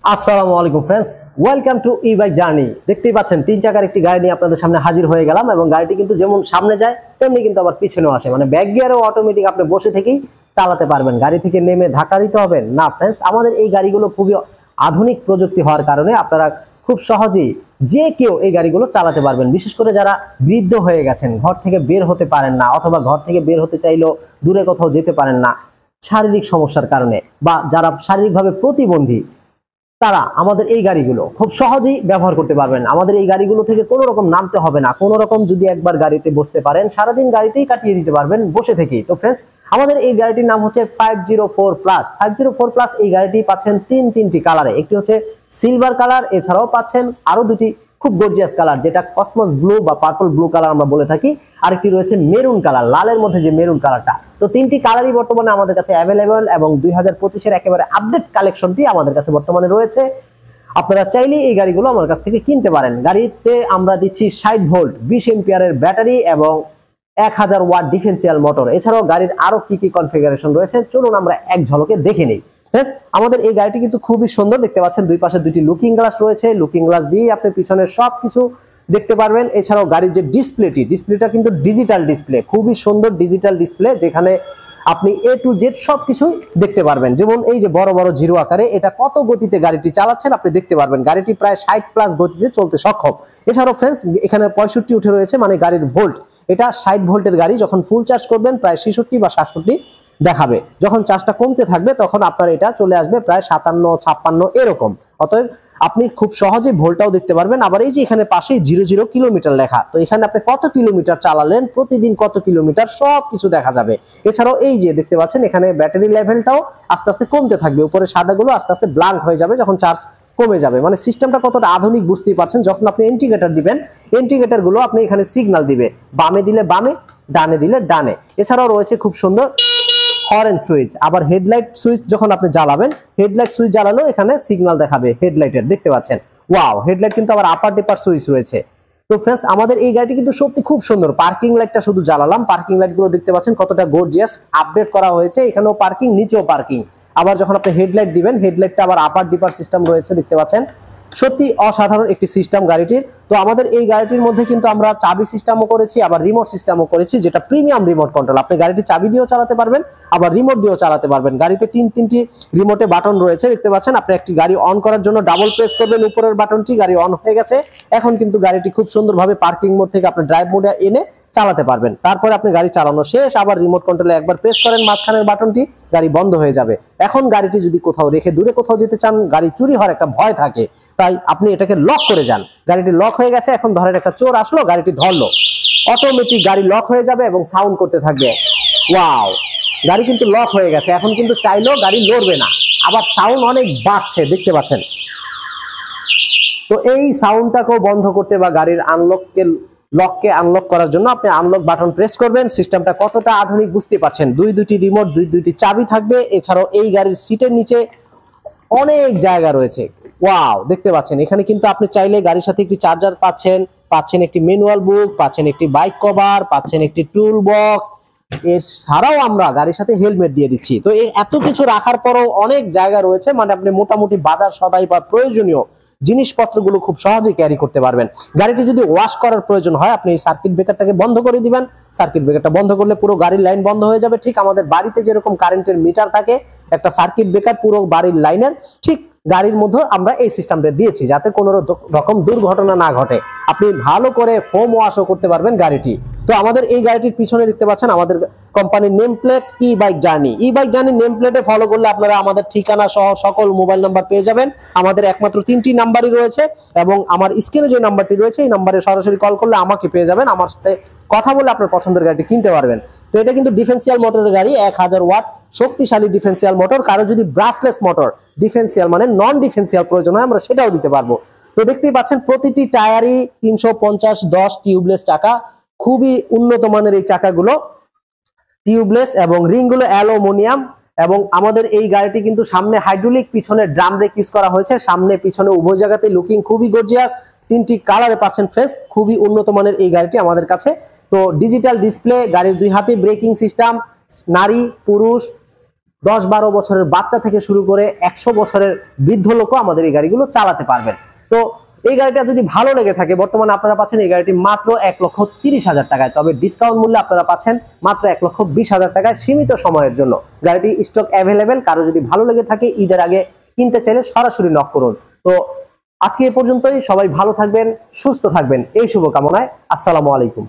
আসসালামু আলাইকুম friends, welcome to E bike journey. দেখতেই পাচ্ছেন তিন চাকার একটি গাড়ি নিয়ে আপনাদের সামনে হাজির হয়ে গেলাম এবং গাড়িটি কিন্তু যেমন সামনে যায় তেমনি কিন্তু আবার পিছনেও আসে, মানে ব্যাক গিয়ারও অটোমেটিক আপনি বসে থেকেই চালাতে পারবেন। গাড়ি থেকে নেমে ধাক্কা দিতে হবে না ফ্রেন্ডস। আমাদের এই গাড়িগুলো খুবই আধুনিক প্রযুক্তি হওয়ার কারণে আপনারা খুব সহজেই যে কেউ এই গাড়িগুলো চালাতে পারবেন। বিশেষ করে যারা বৃদ্ধ হয়ে গেছেন, ঘর থেকে বের হতে পারেন না, অথবা ঘর থেকে বের হতে চাইলেও দূরে কোথাও যেতে পারেন না শারীরিক সমস্যার কারণে, বা যারা শারীরিকভাবে প্রতিবন্ধী, তারা আমাদের এই গাড়িগুলো খুব সহজেই ব্যবহার করতে পারবেন। আমাদের এই গাড়িগুলো থেকে কোনো রকম নামতে হবে না, কোনো রকম যদি একবার গাড়িতে বসতে পারেন সারাদিন গাড়িতেই কাটিয়ে দিতে পারবেন বসে থেকেই। তো ফ্রেন্ডস, আমাদের এই গাড়িটির নাম হচ্ছে 504 প্লাস। 504 প্লাস এই গাড়িটি পাচ্ছেন তিনটি কালারে। একটি হচ্ছে সিলভার কালার, এছাড়াও পাচ্ছেন আরো দুটি খুব গর্জিয়াস কালার, যেটা কসমস ব্লু বা পার্পল ব্লু কালার আমরা বলে থাকি। আরেকটি রয়েছে মেরুন কালার, লালের মধ্যে যে মেরুন কালারটা। তো তিনটি কালারই বর্তমানে আমাদের কাছে অ্যাভেলেবল এবং 2025-এর একেবারে আপডেট কালেকশনটি আমাদের কাছে বর্তমানে রয়েছে। আপনারা চাইলে এই গাড়িগুলো আমার কাছ থেকে কিনতে পারেন। গাড়িতে আমরা দিচ্ছি 60 ভোল্ট 20 এম্পিয়ারের ব্যাটারি এবং 1000 ওয়াট ডিফেন্সিয়াল মোটর। এছাড়াও গাড়ির আরো কি কি কনফিগারেশন রয়েছে চলুন আমরা এক ঝলকে দেখে নিই। আমাদের এই গাড়িটি কিন্তু খুবই সুন্দর, দেখতে পাচ্ছেন দুই পাশে দুইটি লুকিং গ্লাস রয়েছে। লুকিং গ্লাস দিয়ে আপনি পিছনের সবকিছু দেখতে পারবেন। এছাড়াও গাড়ির যে ডিসপ্লেটা কিন্তু ডিজিটাল ডিসপ্লে, খুবই সুন্দর ডিজিটাল ডিসপ্লে, যেখানে আপনি এ টু জেড সবকিছুই দেখতে পারবেন। যেমন এই যে বড় বড় জিরো আকারে এটা কত গতিতে গাড়িটি চালাচ্ছেন আপনি দেখতে পারবেন। গাড়িটি প্রায় 60 প্লাস গতিতে চলতে সক্ষম। এছাড়াও ফ্রেন্ডস, এখানে 65 উঠে রয়েছে, মানে গাড়ির ভোল্ট। এটা 60 ভোল্টের গাড়ি, যখন ফুল চার্জ করবেন প্রায় 66 বা 67 দেখাবে। যখন চার্জটা কমতে থাকবে তখন আপনার এটা চলে আসবে প্রায় 57, 56 এরকম। অতএব আপনি খুব সহজে ভোল্টটাও দেখতে পারবেন। আবার এই যে এখানে পাশেই 00 কিলোমিটার লেখা, তো এখানে আপনি কত কিলোমিটার চালালেন, প্রতিদিন কত কিলোমিটার, সবকিছু দেখা যাবে। এছাড়াও এই যে দেখতে পাচ্ছেন এখানে ব্যাটারি লেভেলটাও আস্তে আস্তে কমতে থাকবে, উপরে সাদাগুলো আস্তে আস্তে ব্ল্যাঙ্ক হয়ে যাবে যখন চার্জ কমে যাবে। মানে সিস্টেমটা কতটা আধুনিক বুঝতেই পারছেন। যখন আপনি ইন্ডিকেটর দিবেন, ইন্ডিকেটর গুলো আপনি এখানে সিগন্যাল দিবে, বামে দিলে বামে, ডানে দিলে ডানে। এছাড়াও রয়েছে খুব সুন্দর হর্ন সুইচ। আবার হেডলাইট সুইচ যখন আপনি জ্বালাবেন, হেডলাইট সুইচ জ্বালালেও এখানে সিগন্যাল দেখাবে হেডলাইটের, দেখতে পাচ্ছেন। ওয়াও, হেডলাইট কিন্তু আবার আপার ডিপার সুইচ রয়েছে। তো ফ্রেন্ডস, আমাদের এই গাড়িটি কিন্তু সত্যি খুব সুন্দর। পার্কিং লাইটটা শুধু জ্বালালাম, পার্কিং লাইট গুলো দেখতে পাচ্ছেন কতটা গর্জিয়াস, আপডেট করা হয়েছে। এখানেও পার্কিং, নিচেও পার্কিং। আবার যখন আপনি হেডলাইট দিবেন, হেডলাইটটা আবার আপার ডিপার সিস্টেম রয়েছে, দেখতে পাচ্ছেন। সত্যি অসাধারণ একটি সিস্টেম গাড়িটির। তো আমাদের এই গাড়িটির মধ্যে কিন্তু আমরা চাবি সিস্টেমও করেছি, আবার রিমোট সিস্টেমও করেছি, যেটা প্রিমিয়াম রিমোট কন্ট্রোল। আপনি গাড়িটি চাবি দিয়েও চালাতে পারবেন, আবার রিমোট দিয়েও চালাতে পারবেন। গাড়িতে তিনটি রিমোটে বাটন রয়েছে, দেখতে পাচ্ছেন। আপনি একটি গাড়ি অন করার জন্য ডাবল প্রেস করবেন উপরের বাটনটি, গাড়ি অন হয়ে গেছে। এখন কিন্তু গাড়িটি খুব সুন্দরভাবে পার্কিং মোড থেকে আপনি ড্রাইভ মোডে এনে চালাতে পারবেন। তারপরে আপনি গাড়ি চালানো শেষ, আবার রিমোট কন্ট্রোলে একবার প্রেস করেন মাঝখানের বাটনটি, গাড়ি বন্ধ হয়ে যাবে। এখন গাড়িটি যদি কোথাও রেখে দূরে কোথাও যেতে চান, গাড়ি চুরি হওয়ার একটা ভয় থাকে, তাই আপনি এটাকে লক করে যান। গাড়িটি লক হয়ে গেছে। এখন ধরেন একটা চোর আসলো, গাড়িটি ধরলো, অটোমেটিক গাড়ি লক হয়ে যাবে এবং সাউন্ড করতে থাকবে। ওয়াও, গাড়ি কিন্তু লক হয়ে গেছে। এখন কিন্তু চাইলেও গাড়ি লড়বে না, আবার সাউন্ড অনেক বাড়ছে, দেখতে পাচ্ছেন। তো এই সাউন্ডটাকেও বন্ধ করতে বা গাড়ির লককে আনলক করার জন্য আপনি আনলক বাটন প্রেস করবেন। সিস্টেমটা কতটা আধুনিক বুঝতে পারছেন। দুইটি রিমোট, দুইটি চাবি থাকবে। এছাড়াও এই গাড়ির সিটের নিচে অনেক জায়গা রয়েছে। ওয়াও, দেখতে পাচ্ছেন। এখানে কিন্তু আপনি চাইলে গাড়ির সাথে একটি চার্জার পাচ্ছেন একটি ম্যানুয়াল বুক, পাচ্ছেন একটি বাইক কভার, পাচ্ছেন একটি টুল বক্স। এছাড়াও আমরা গাড়ির সাথে হেলমেট দিয়ে দিচ্ছি। তো এই এত কিছু রাখার পরও অনেক জায়গা রয়েছে, মানে আপনি মোটামুটি বাজার সদাই বা প্রয়োজনীয় জিনিসপত্রগুলো খুব সহজে ক্যারি করতে পারবেন। গাড়িটি যদি ওয়াশ করার প্রয়োজন হয়, আপনি এই সার্কিট ব্রেকারটাকে বন্ধ করে দিবেন। সার্কিট ব্রেকারটা বন্ধ করলে পুরো গাড়ির লাইন বন্ধ হয়ে যাবে। ঠিক আমাদের বাড়িতে যেরকম কারেন্টের মিটার থাকে, একটা সার্কিট ব্রেকার পুরো বাড়ির লাইনের, ঠিক গাড়ির মধ্যে আমরা এই সিস্টেমটা দিয়েছি, যাতে কোনো রকম দুর্ঘটনা না ঘটে। আপনি ভালো করে ফোম ওয়াশও করতে পারবেন গাড়িটি। তো আমাদের এই গাড়িটির পিছনে দেখতে পাচ্ছেন আমাদের কোম্পানির নেম প্লেট, ই বাইক জার্নি। ই বাইক জার্নি নেম প্লেটে ফলো করলে আপনারা আমাদের ঠিকানা সহ সকল মোবাইল নাম্বার পেয়ে যাবেন। আমাদের একমাত্র 3টি নাম্বারই রয়েছে এবং আমার স্ক্রিনে যে নাম্বারটি রয়েছে এই নাম্বারে সরাসরি কল করলে আমাকে পেয়ে যাবেন। আমার সাথে কথা বলে আপনার পছন্দের গাড়িটি কিনতে পারবেন। তো এটা কিন্তু ডিফেন্সিয়াল মোটরের গাড়ি, 1000 ওয়াট শক্তিশালী ডিফেন্সিয়াল মোটর। কারো যদি ব্রাশলেস মোটর, ডিফেন্সিয়াল মানে নন ডিফেন্সিয়াল প্রয়োজন হয়, আমরা সেটাও দিতে পারবো। তো দেখতেই পাচ্ছেন প্রতিটি টায়ারই 350/10 টিউবলেস চাকা। খুবই উন্নত মানের এই চাকাগুলো, টিউবলেস, এবং রিংগুলো অ্যালুমিনিয়াম। এবং আমাদের এই গাড়িটি কিন্তু সামনে হাইড্রোলিক, পিছনে ড্রাম ব্রেক ইউজ করা হয়েছে। সামনে পিছনে উভয় জায়গাতে লুকিং খুবই গর্জিয়াস। 3টি কালারে পাচ্ছেন ফ্রেশ, খুবই উন্নত মানের এই গাড়িটি আমাদের কাছে। তো ডিজিটাল ডিসপ্লে, গাড়ির 2 হাতে ব্রেকিং সিস্টেম, নারী পুরুষ 10-12 বছরের বাচ্চা থেকে শুরু করে 100 বছরের বৃদ্ধ লোকও আমাদের এই গাড়িগুলো চালাতে পারবেন। তো এই গাড়িটা যদি ভালো লেগে থাকে, বর্তমানে আপনারা পাচ্ছেন এই গাড়িটি মাত্র 1,30,000 টাকায়, তবে ডিসকাউন্ট মূল্যে আপনারা পাচ্ছেন মাত্র 1,20,000 টাকায় সীমিত সময়ের জন্য। গাড়িটি স্টক অ্যাভেলেবেল, কারো যদি ভালো লেগে থাকে ঈদের আগে কিনতে চাইলে সরাসরি নক করুন। তো আজকে এ পর্যন্তই, সবাই ভালো থাকবেন, সুস্থ থাকবেন এই শুভকামনায়। আসসালামু আলাইকুম।